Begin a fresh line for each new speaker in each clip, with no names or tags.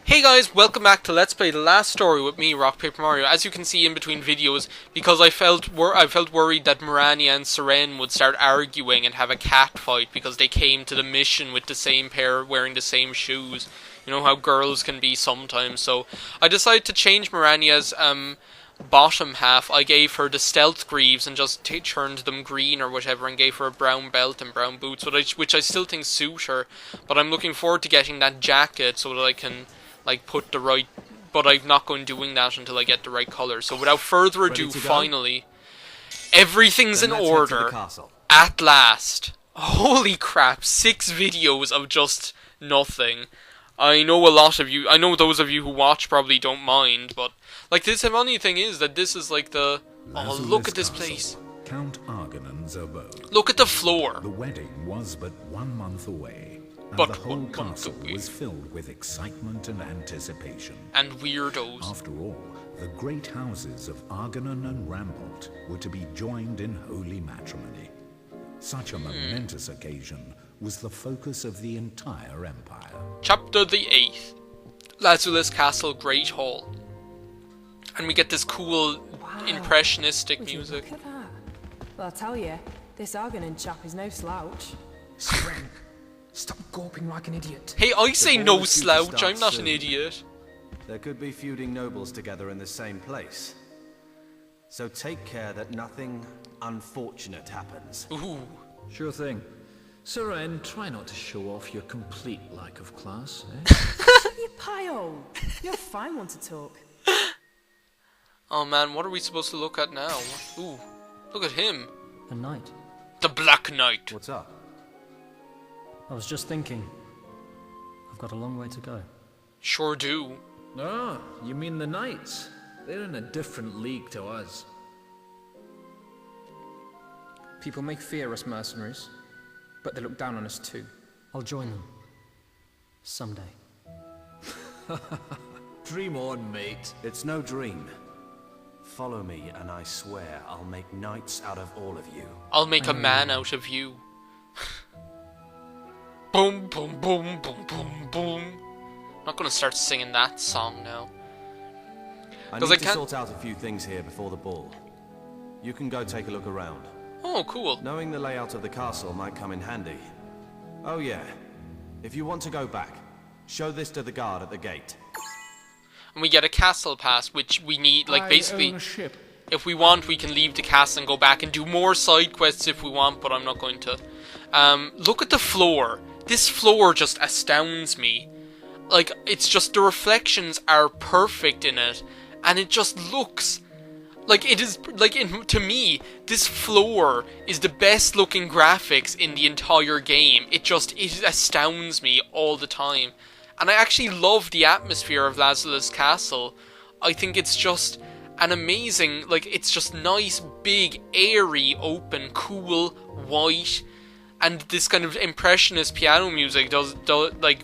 Hey guys, welcome back to Let's Play The Last Story with me, RockPaperMario. As you can see in between videos, because I felt worried that Mirania and Seren would start arguing and have a cat fight because they came to the mission with the same pair wearing the same shoes. You know how girls can be sometimes, so I decided to change Mirania's bottom half. I gave her the stealth greaves and just turned them green or whatever and gave her a brown belt and brown boots, which I still think suit her, but I'm looking forward to getting that jacket so that I can put the right, but I'm not going doing that until I get the right colour. So without further ado, finally, everything's in order. At last. Holy crap, 6 videos of just nothing. I know a lot of you, I know those of you who watch probably don't mind, but like the funny thing is that this is like the, oh look at this place.
Count Argonon's abode.
Look at the floor.
The wedding was but 1 month away.
But
the whole castle was filled with excitement and anticipation.
And weirdos.
After all, the great houses of Argonon and Rambalt were to be joined in holy matrimony. Such a momentous occasion was the focus of the entire empire.
Chapter the 8th. Lazulus Castle Great Hall. And we get this cool, impressionistic music.
Look at that. Well, I'll tell you, this Argonon chap is no slouch.
Seren, stop gawping like an idiot.
Hey, I say no slouch, I'm not an idiot.
There could be feuding nobles together in the same place. So take care that nothing unfortunate happens.
Ooh.
Sure thing. Seren, try not to show off your complete lack of class, eh?
Shut your pie-hole. You're a fine one to talk.
Oh man, what are we supposed to look at now? Ooh, look at him.
A knight.
The Black Knight.
What's up?
I was just thinking. I've got a long way to go.
Sure do.
Ah, you mean the knights? They're in a different league to us.
People may fear us mercenaries, but they look down on us too.
I'll join them. Someday.
Dream on, mate.
It's no dream. Follow me and I swear I'll make knights out of all of you.
I'll make a man out of you. Boom, boom, boom, boom, boom, boom. I'm not gonna start singing that song now.
I need to sort out a few things here before the ball. You can go take a look around.
Oh, cool.
Knowing the layout of the castle might come in handy. Oh yeah, if you want to go back, show this to the guard at the gate.
And we get a castle pass, which we need, like, basically, if we want, we can leave the castle and go back and do more side quests if we want, but I'm not going to. Look at the floor. This floor just astounds me. Like, it's just, the reflections are perfect in it, and it just looks like it is, like, to me, this floor is the best looking graphics in the entire game. It astounds me all the time. And I actually love the atmosphere of Lazulus Castle. I think it's just an amazing, like, it's just nice, big, airy, open, cool, white, and this kind of impressionist piano music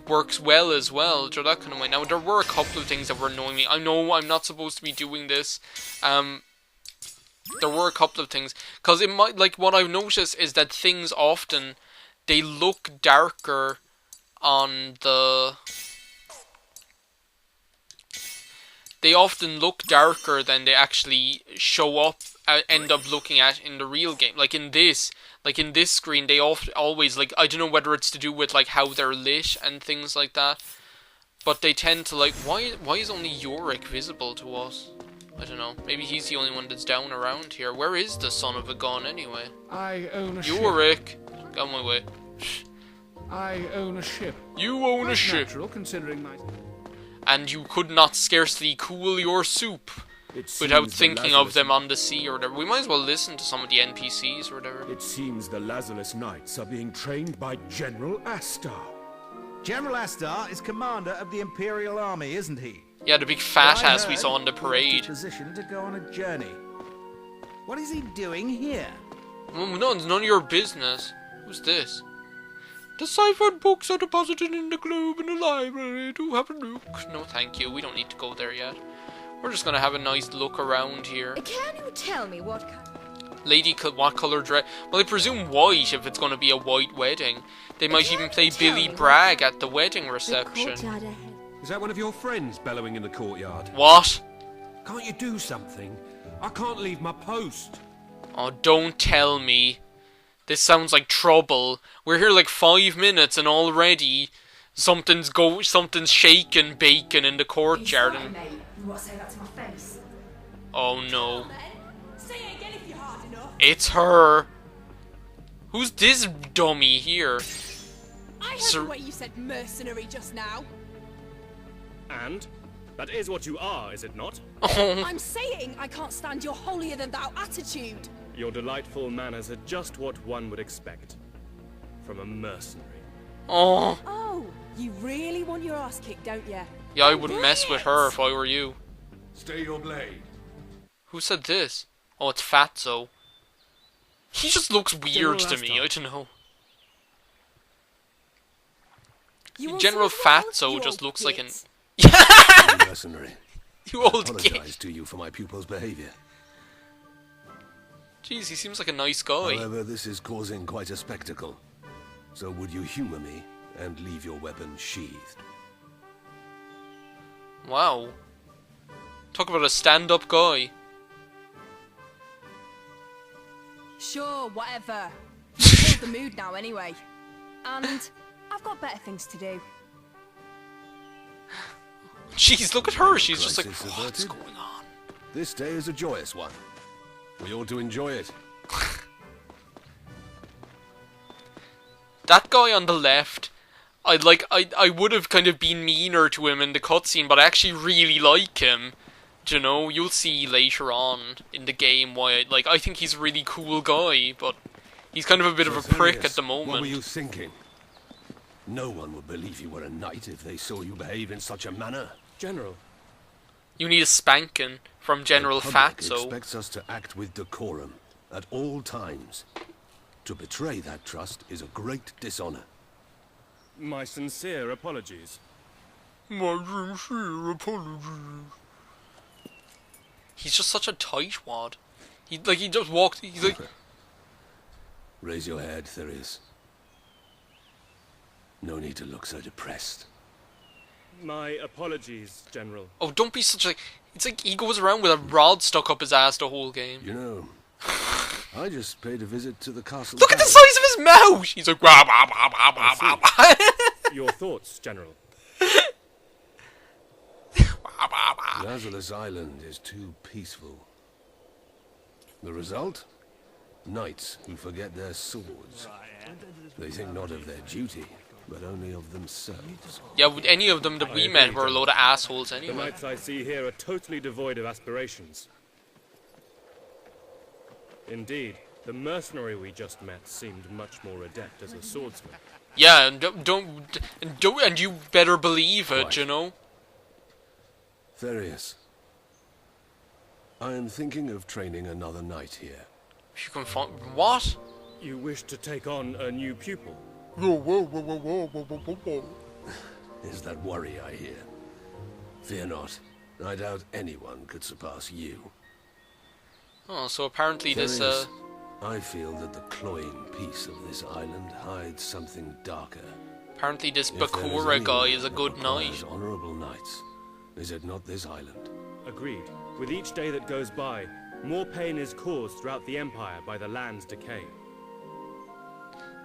works well as well. That kind of way. Now, there were a couple of things that were annoying me. I know I'm not supposed to be doing this. There were a couple of things, because it might, like, what I've noticed is that things often, they look darker on the... They often look darker than they actually show up, end up looking at in the real game. Like in this screen, they always, like, I don't know whether it's to do with, like, how they're lit and things like that, but they tend to, like, why is only Yorick visible to us? I don't know. Maybe he's the only one that's down around here. Where is the son of a gun anyway?
I own a ship.
Yorick! Get out of my way.
I own a ship.
You own a ship.
Natural, considering my...
And you could not scarcely cool your soup without thinking of them on the sea or whatever. We might as well listen to some of the NPCs or whatever.
It seems the Lazulus Knights are being trained by General Azar.
General Azar is commander of the Imperial Army, isn't he?
Yeah, the big fat ass we saw in the parade.
Position to go on a journey. What is he doing here?
No, it's none of your business. Who's this? The ciphered books are deposited in the globe in the library. Do have a look. No, thank you. We don't need to go there yet. We're just gonna have a nice look around here.
Can you tell me what kind?
Lady, what colour dress? Well, I presume white if it's gonna be a white wedding. They might even play Billy Bragg at the wedding reception.
Is that one of your friends bellowing in the courtyard?
What?
Can't you do something? I can't leave my post.
Oh, don't tell me. This sounds like trouble. We're here like 5 minutes and already something's shaking bacon in the courtyard. And...
mate. You want to say that to my face?
Oh no.
Say it again if you're hard enough.
It's her. Who's this dummy here?
I heard the way you said mercenary just now.
And? That is what you are, is it not?
Oh.
I'm saying I can't stand your holier-than-thou attitude.
Your delightful manners are just what one would expect from a mercenary.
Oh.
Oh, you really want your ass kicked, don't you?
Yeah, I wouldn't mess with her if I were you.
Stay your blade.
Who said this? Oh, it's Fatso. He just looks weird to me, I don't know. General Fatso just looks like an...
Mercenary.
You old
apologize to you for my pupil's behavior.
Jeez, he seems like a nice guy.
However, this is causing quite a spectacle. So would you humor me and leave your weapon sheathed?
Wow. Talk about a stand-up guy.
Sure, whatever. You've killed the mood now anyway. And I've got better things to do.
Jeez, look at her. She's just like,
Crisis
what's
averted.
going on?
This day is a joyous one. We ought to enjoy it.
That guy on the left, I would have kind of been meaner to him in the cutscene, but I actually really like him. Do you know, you'll see later on in the game why, I think he's a really cool guy, but he's kind of a bit of a prick at the moment.
What were you thinking? No one would believe you were a knight if they saw you behave in such a manner.
General.
You need a spanking from General
The public
Fatso.
expects us to act with decorum at all times. To betray that trust is a great dishonor.
My sincere apologies.
My sincere apologies. He's just such a tightwad. He just walked. He's like.
Raise your head, Therius. No need to look so depressed.
My apologies, General.
Oh, don't be such a. It's like he goes around with a rod stuck up his ass the whole game.
You know, I just paid a visit to the castle.
Look at the size of his mouth. He's like. Wah, wah, wah, wah, wah, wah, wah.
Your thoughts, General.
Lazarus Island is too peaceful. The result? Knights who forget their swords. They think not of their duty, but only of themselves.
Yeah, with any of them that we met were a load of assholes
The
anyway.
knights I see here are totally devoid of aspirations. Indeed, the mercenary we just met seemed much more adept as a swordsman.
Yeah, and and you better believe it,
Right.
you know.
Therius, I am thinking of training another knight here.
If you can find what?
You wish to take on a new pupil?
Is that worry I hear? Fear not. I doubt anyone could surpass you.
Oh, so apparently this
Therius, I feel that the cloying peace of this island hides something darker.
apparently this
If there
Bakura
anyone
guy is a
that
good
requires
knight.
honorable knights. Is it not this island?
Agreed. With each day that goes by, more pain is caused throughout the Empire by the land's decay.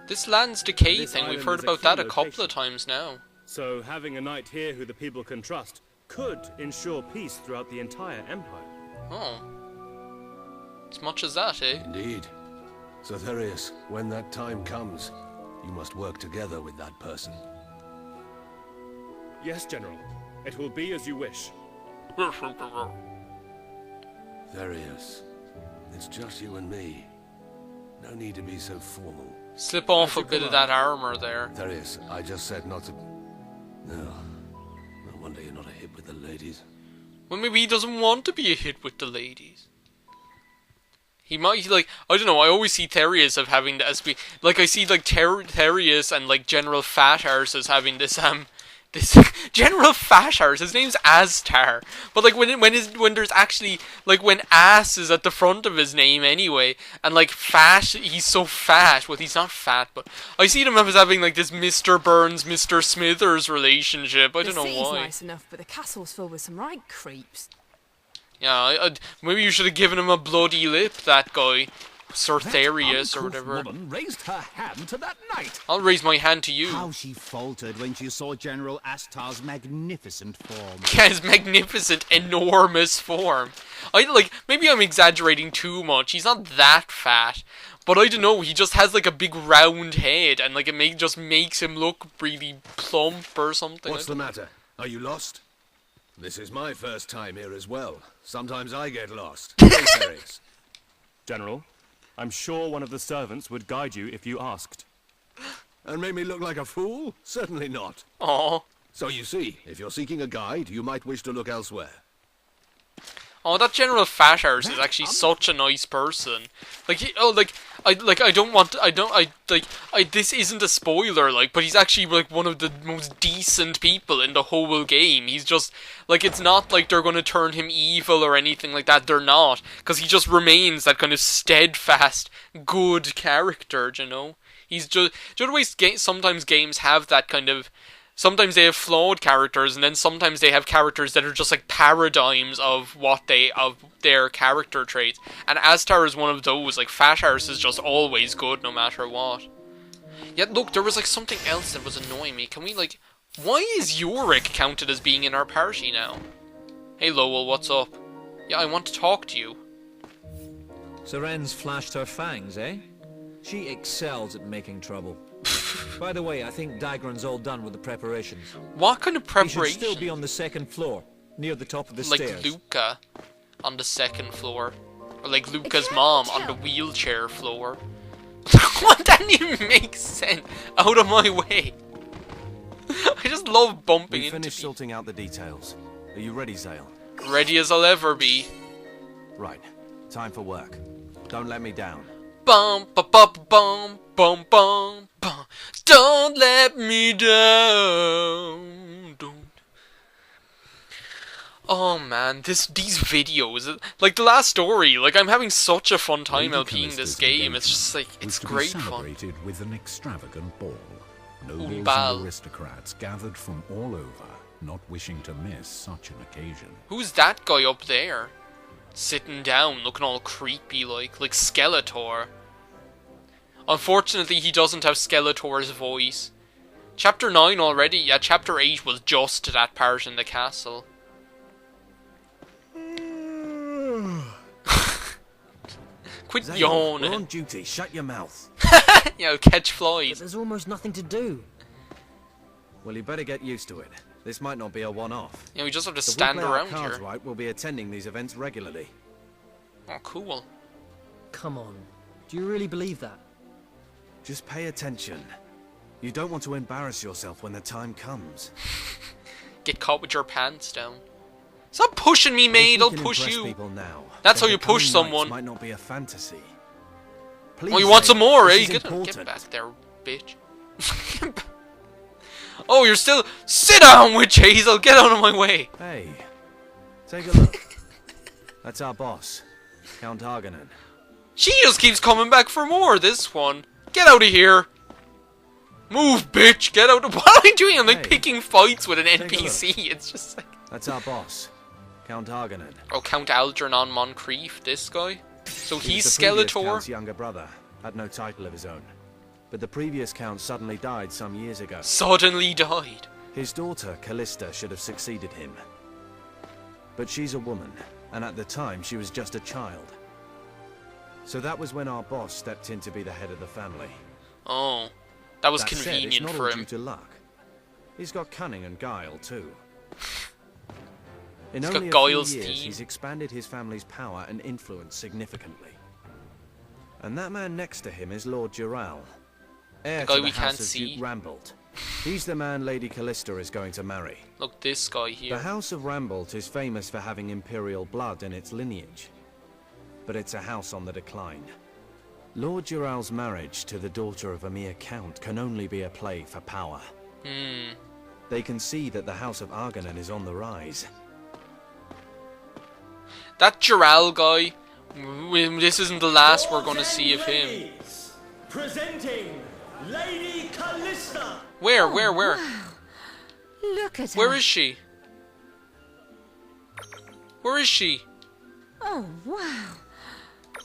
This land's decay
This
thing, we've
island
heard
is a
about
key
that a couple
location.
of times now.
So having a knight here who the people can trust could ensure peace throughout the entire Empire.
Oh. As much as that, eh?
Indeed. So Therius, when that time comes, you must work together with that person.
Yes, General. It will be as you wish.
Therius, it's just you and me. No need to be so formal.
Slip off a
As you
bit of
command.
that armor there.
Therius, I just said not to... No. No wonder you're not a hit with the ladies.
Well, maybe he doesn't want to be a hit with the ladies. He might, like, I don't know, I always see Therius of having the SP... Like, I see, like, Therius and, like, General Fat Arse as having this, This General Fashars, his name's Azar. But like when there's actually like when ass is at the front of his name anyway, and like Fash, he's so fat. Well, he's not fat, but I see them as having like this Mr. Burns, Mr. Smithers relationship. I don't know why.
The city's nice enough, but the castle's filled with some right creeps.
Yeah, maybe you should have given him a bloody lip, that guy. Sir Therius or whatever.
Woman raised her hand to that knight.
I'll raise my hand to you.
How she faltered when she saw General Astar's magnificent form.
Yeah, his magnificent, enormous form. Maybe I'm exaggerating too much. He's not that fat. But I don't know, he just has like a big round head and like just makes him look really plump or something.
What's the matter? Are you lost? This is my first time here as well. Sometimes I get lost. Hey, Therius.
General, I'm sure one of the servants would guide you if you asked.
And make me look like a fool? Certainly not.
Aww.
So you see, if you're seeking a guide, you might wish to look elsewhere.
Oh, that General Fashars is actually such a nice person. This isn't a spoiler, but he's actually like one of the most decent people in the whole game. He's just like, it's not like they're gonna turn him evil or anything like that. They're not, because he just remains that kind of steadfast, good character. You know, he's just. Do you know the way sometimes games have that kind of. Sometimes they have flawed characters, and then sometimes they have characters that are just like paradigms of their character traits. And Astar is one of those. Like Fashars is just always good, no matter what. Yet look, there was like something else that was annoying me. Can we why is Yorick counted as being in our party now? Hey Lowell, what's up? Yeah, I want to talk to you.
Seren's flashed her fangs, eh? She excels at making trouble. By the way, I think Dagran's all done with the preparations.
What kind of preparation?
He should still be on the second floor, near the top of the stairs.
Like Luca on the second floor. Or like Luca's mom on the wheelchair floor. What? That didn't even make sense. Out of my way. I just love bumping into
finished sorting out the details. Are you ready, Zale?
Ready as I'll ever be.
Right. Time for work. Don't let me down.
Bum ba ba bum bum bum bum. Don't let me down. Don't. Oh man, these videos, like the last story, like I'm having such a fun time LPing this game. It's just like it's great fun.
Celebrated with an extravagant ball. Nobles and aristocrats gathered from all over, not wishing to miss such an occasion.
Who's that guy up there? Sitting down, looking all creepy like Skeletor. Unfortunately, he doesn't have Skeletor's voice. Chapter 9 already? Yeah, Chapter 8 was just that part in the castle. Quit
Zale,
yawning.
we're on duty. Shut your mouth.
Yeah, catch flies.
But there's almost nothing to do.
Well, you better get used to it. This might not be a one-off.
Yeah, we just have to stand around
here. If we play our cards
here.
right, we'll be attending these events regularly.
Oh, cool.
Come on. Do you really believe that?
Just pay attention. You don't want to embarrass yourself when the time comes.
Get caught with your pants down. Stop pushing me, mate. I'll push you.
Now,
that's how you push someone.
Might not be a fantasy.
Please, oh, you want some more, eh? Get back there, bitch. Oh, you're still... Sit down, witch hazel! Get out of my way!
Hey, take a look. That's our boss, Count Argonon.
She just keeps coming back for more, this one. Get out of here! Move, bitch! Get out of... What am I doing? I'm like picking fights with an NPC. It's just like...
That's our boss, Count Argonon.
Oh, Count Algernon Moncrief, this guy? So he's
the previous
Skeletor?
Count's younger brother. Had no title of his own. But the previous Count suddenly died some years ago.
Suddenly died?
His daughter, Callista, should have succeeded him. But she's a woman, and at the time she was just a child. So that was when our boss stepped in to be the head of the family.
Oh, that was
That
convenient
said, it's not
for
all
him.
due to luck. He's got cunning and guile, too. In
He's
only
got
a few
Guile's
years,
teeth.
he's expanded his family's power and influence significantly. And that man next to him is Lord Jural, heir
The guy
to the
we
house
can't
of
see.
Duke Rambolt. He's the man Lady Callista is going to marry.
Look, this guy here.
The House of Rambolt is famous for having imperial blood in its lineage. But it's a house on the decline. Lord Jural's marriage to the daughter of a mere count can only be a play for power. They can see that the House of Argonon is on the rise.
That Giral guy, this isn't the last we're going to see of him.
Presenting Lady Callista.
Where?
Wow. Look at her.
Where is she? Where is she?
Oh, wow.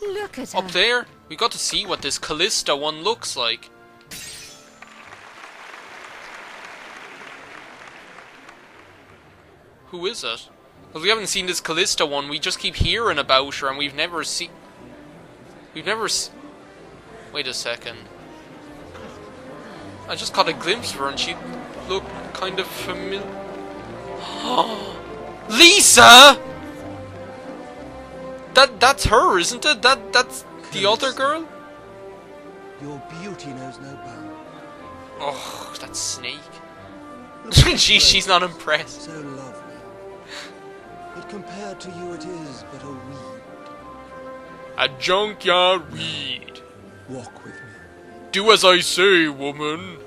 Look at her.
Up there? We got to see what this Callista one looks like. Who is it? Because we haven't seen this Callista one, we just keep hearing about her and we've never seen... Wait a second. I just caught a glimpse of her and she looked kind of familiar. Lisa! That's her, isn't it? That's the other girl?
Your beauty knows no bounds.
Oh, that snake. She's not impressed.
So lovely. But compared to you, it is but a weed.
A junkyard weed.
Walk with me.
Do as I say, woman.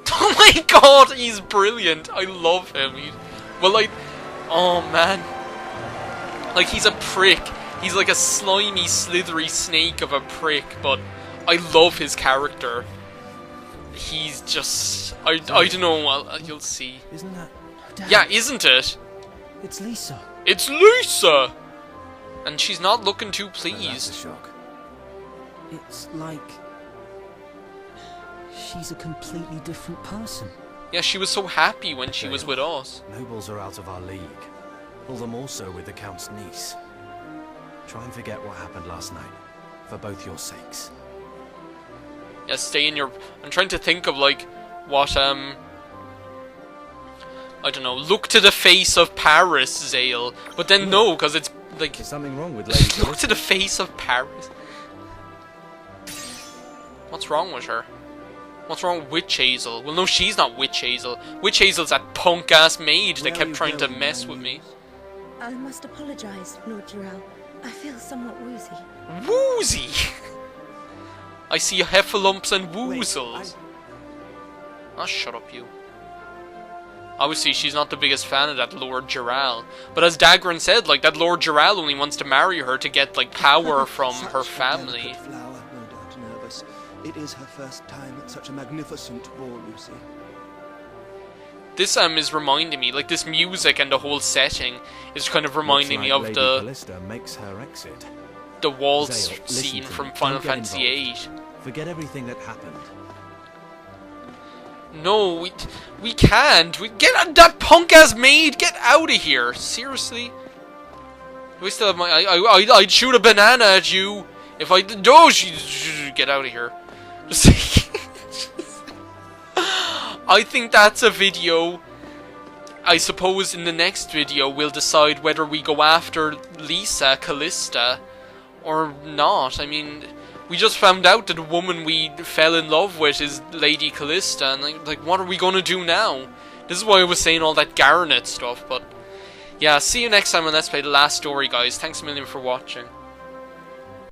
Oh my god, he's brilliant. I love him. Oh man. Like, he's a prick. He's like a slimy, slithery snake of a prick, but I love his character. He's just... I don't know, well, you'll see.
Isn't that... Dad,
yeah, isn't it?
It's Lisa.
It's Lisa! And she's not looking too pleased.
That's a shock.
It's like... she's a completely different person.
Yeah, she was so happy when she was with us.
Nobles are out of our league. All the more so with the Count's niece. Try and forget what happened last night, for both your sakes.
Yeah, stay in your... I'm trying to think of, like, what, I don't know, look to the face of Paris, Zale. But then no, because it's, like...
There's something wrong with Lady
Look to the face of Paris. What's wrong with her? What's wrong with Witch Hazel? Well, no, she's not Witch Hazel. Witch Hazel's that punk-ass maid that kept trying to mess with me.
I must apologise, Lord Giral. I feel somewhat woozy.
Woozy? I see heffalumps and woozles. Oh, shut up, you. Obviously, she's not the biggest fan of that Lord Giral. But as Dagran said, like, that Lord Giral only wants to marry her to get, like, power from her family.
Flower, no doubt nervous. It is her first time at such a magnificent ball, you see.
This is reminding me, like, this music and the whole setting is kind of reminding me of
Lady
the
Callista makes her exit.
The waltz
Zale,
scene
to
from
me.
Final
Don't get
Fantasy VIII.
Forget everything that happened.
No, we can't. We get that punk-ass maid. Get out of here. Seriously. We still have my. I'd shoot a banana at you if I did. No, get out of here. I think that's a video. I suppose in the next video we'll decide whether we go after Lisa Callista or not. I mean, we just found out that the woman we fell in love with is Lady Callista, and like what are we gonna do now? This is why I was saying all that Garnet stuff, but yeah, see you next time on Let's Play The Last Story, guys. Thanks a million for watching.